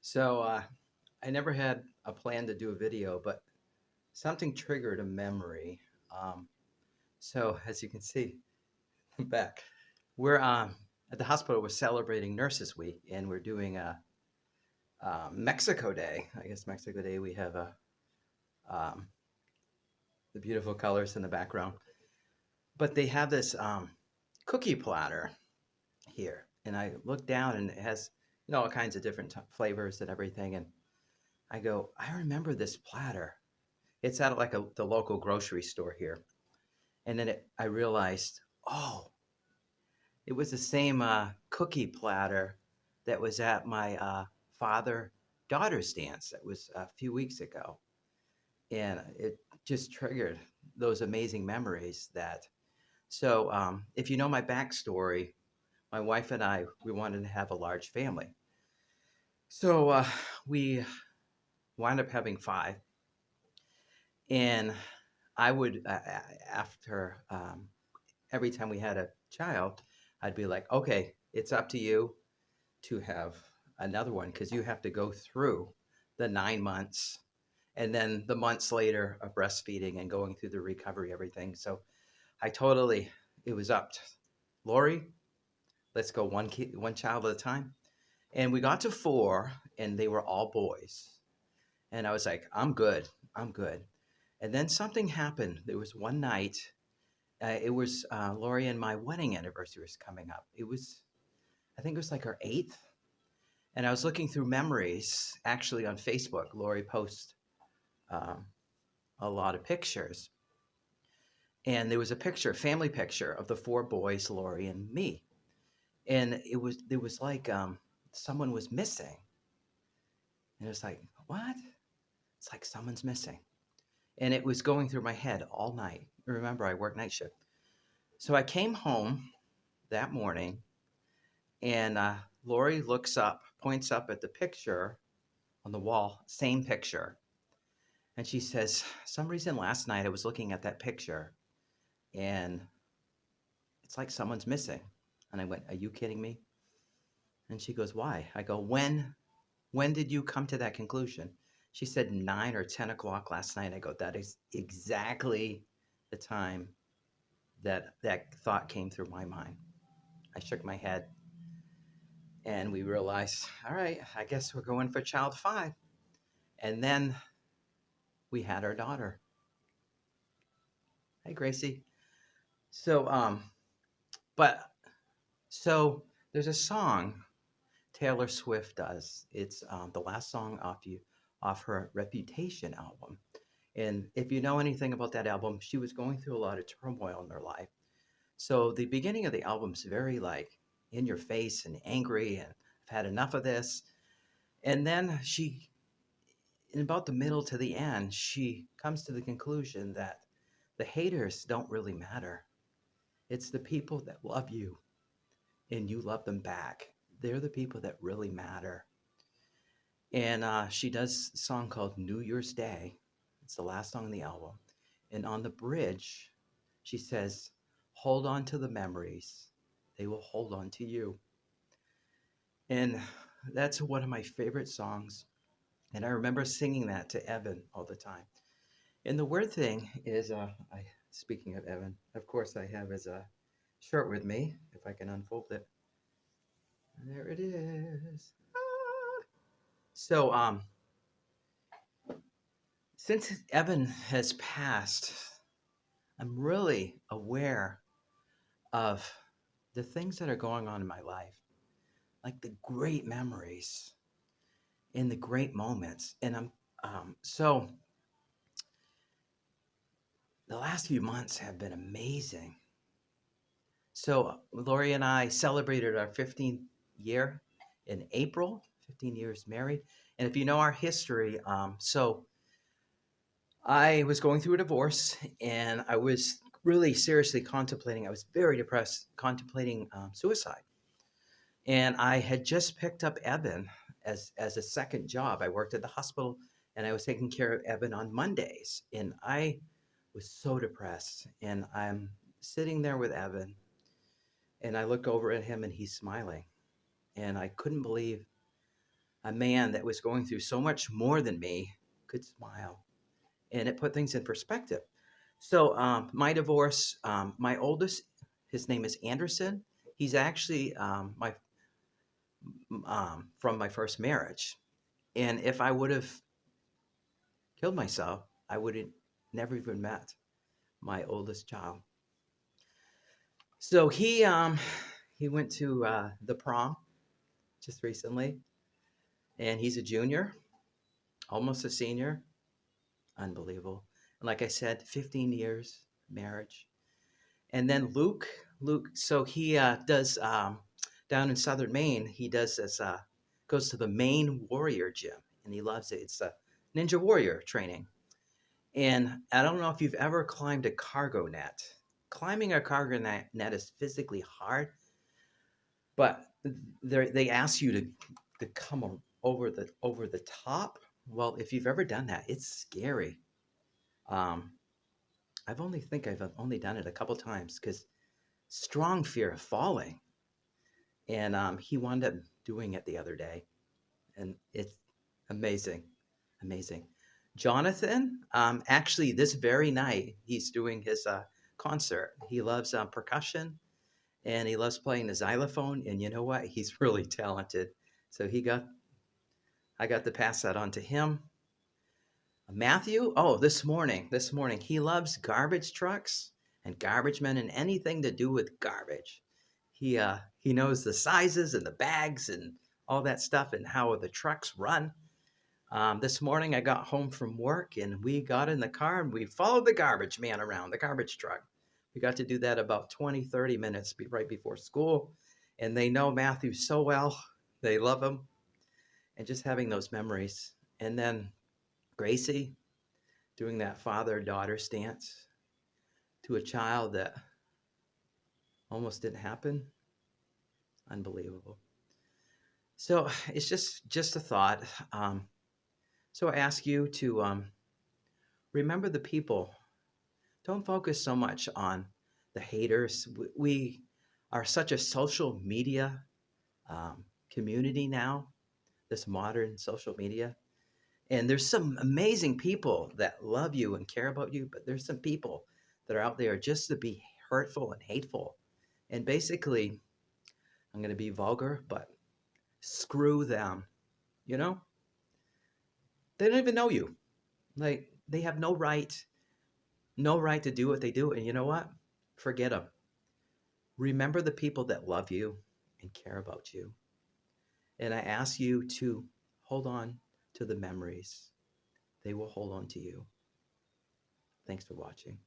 So I never had a plan to do a video, but something triggered a memory. Um, so as you can see, I'm back. We're at the hospital. We're celebrating Nurses Week, and we're doing a Mexico Day. I guess Mexico Day. We have um, the beautiful colors in the background, but they have this cookie platter here, and I look down, and it has all kinds of different flavors and everything, and I go, I remember this platter. It's at like the local grocery store here. And then I realized, oh, it was the same cookie platter that was at my father-daughter's dance. That was a few weeks ago. And it just triggered those amazing memories if you know my backstory, my wife and I, we wanted to have a large family. So we wound up having five. And I would, after every time we had a child, I'd be like, okay, it's up to you to have another one because you have to go through the 9 months and then the months later of breastfeeding and going through the recovery, everything. So it was up to Lori, let's go one child at a time. And we got to four and they were all boys. And I was like, I'm good. I'm good. And then something happened. There was one night. It was Lori and my wedding anniversary was coming up. I think it was like our eighth. And I was looking through memories, actually on Facebook. Lori posts um, a lot of pictures. And there was a family picture of the four boys, Lori and me. And it was like someone was missing. And it was like, what? It's like someone's missing. And it was going through my head all night. Remember, I work night shift. So I came home that morning, and Lori points up at the picture on the wall, same picture. And she says, some reason last night I was looking at that picture, and it's like someone's missing. And I went, are you kidding me? And she goes, why? I go, when did you come to that conclusion? She said 9 or 10 o'clock last night. I go, that is exactly the time that thought came through my mind. I shook my head and we realized, all right, I guess we're going for child 5. And then we had our daughter. Hey, Gracie. So, but so there's a song Taylor Swift does. It's the last song off her Reputation album. And if you know anything about that album, she was going through a lot of turmoil in her life. So the beginning of the album's very like in your face and angry, and I've had enough of this. And then in about the middle to the end, she comes to the conclusion that the haters don't really matter. It's the people that love you and you love them back. They're the people that really matter. And she does a song called New Year's Day. It's the last song on the album. And on the bridge, she says, hold on to the memories. They will hold on to you. And that's one of my favorite songs. And I remember singing that to Evan all the time. And the weird thing is, speaking of Evan, of course, I have his shirt with me, if I can unfold it. There it is. Ah. So, since Evan has passed, I'm really aware of the things that are going on in my life, like the great memories and the great moments. And so the last few months have been amazing. So Lori and I celebrated our 15th year in April, 15 years married. And if you know our history, so I was going through a divorce and I was really seriously I was very depressed, contemplating suicide. And I had just picked up Evan as a second job. I worked at the hospital and I was taking care of Evan on Mondays. And I was so depressed. And I'm sitting there with Evan and I look over at him and he's smiling. And I couldn't believe a man that was going through so much more than me could smile. And it put things in perspective. So my divorce, my oldest, his name is Anderson. He's actually my from my first marriage. And if I would have killed myself, I would have never even met my oldest child. So he went to the prom just recently, and he's a junior, almost a senior. Unbelievable. And like I said, 15 years marriage. And then Luke. So he does down in Southern Maine. He does this. Goes to the Maine Warrior Gym, and he loves it. It's a Ninja Warrior training. And I don't know if you've ever climbed a cargo net. Climbing a cargo net is physically hard, but they ask you to come over the top. Well, if you've ever done that, it's scary. Um, I've only done it a couple times because strong fear of falling, and he wound up doing it the other day, and it's amazing, amazing. Jonathan, actually, this very night he's doing his concert. He loves percussion, and he loves playing the xylophone. And you know what? He's really talented. So I got to pass that on to him. Matthew, oh, this morning, he loves garbage trucks and garbage men and anything to do with garbage. He knows the sizes and the bags and all that stuff and how the trucks run. This morning I got home from work and we got in the car and we followed the garbage man around, the garbage truck. We got to do that about 20, 30 minutes right before school. And they know Matthew so well. They love him. And just having those memories. And then Gracie doing that father-daughter stance to a child that almost didn't happen. Unbelievable. So it's just a thought. So I ask you to remember the people. Don't focus so much on the haters. We are such a social media community now, this modern social media. And there's some amazing people that love you and care about you, but there's some people that are out there just to be hurtful and hateful. And basically, I'm going to be vulgar, but screw them. You know, they don't even know you. Like they have no right to do what they do. And you know what? Forget them. Remember the people that love you and care about you. And I ask you to hold on to the memories. They will hold on to you. Thanks for watching.